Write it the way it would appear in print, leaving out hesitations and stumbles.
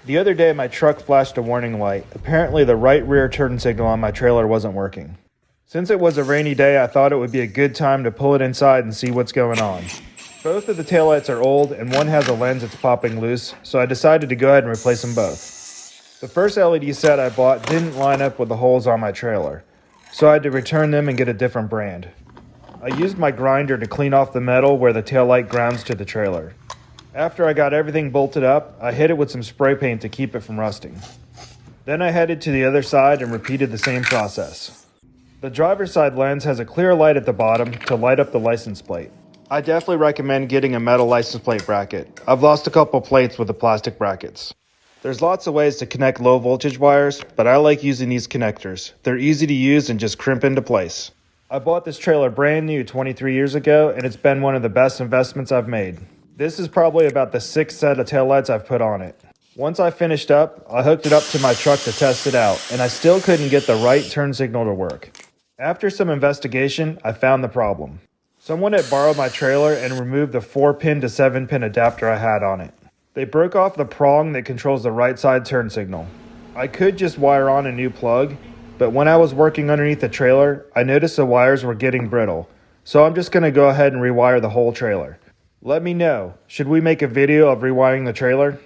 The other day my truck flashed a warning light. Apparently the right rear turn signal on my trailer wasn't working. Since it was a rainy day, I thought it would be a good time to pull it inside and see what's going on. Both of the taillights are old and one has a lens that's popping loose, so I decided to go ahead and replace them both. The first LED set I bought didn't line up with the holes on my trailer, so I had to return them and get a different brand. I used my grinder to clean off the metal where the taillight grounds to the trailer. After I got everything bolted up, I hit it with some spray paint to keep it from rusting. Then I headed to the other side and repeated the same process. The driver's side lens has a clear light at the bottom to light up the license plate. I definitely recommend getting a metal license plate bracket. I've lost a couple plates with the plastic brackets. There's lots of ways to connect low voltage wires, but I like using these connectors. They're easy to use and just crimp into place. I bought this trailer brand new 23 years ago, and it's been one of the best investments I've made. This is probably about the 6th set of taillights I've put on it. Once I finished up, I hooked it up to my truck to test it out, and I still couldn't get the right turn signal to work. After some investigation, I found the problem. Someone had borrowed my trailer and removed the 4-pin to 7-pin adapter I had on it. They broke off the prong that controls the right side turn signal. I could just wire on a new plug, but when I was working underneath the trailer, I noticed the wires were getting brittle, so I'm just going to go ahead and rewire the whole trailer. Let me know, should we make a video of rewiring the trailer?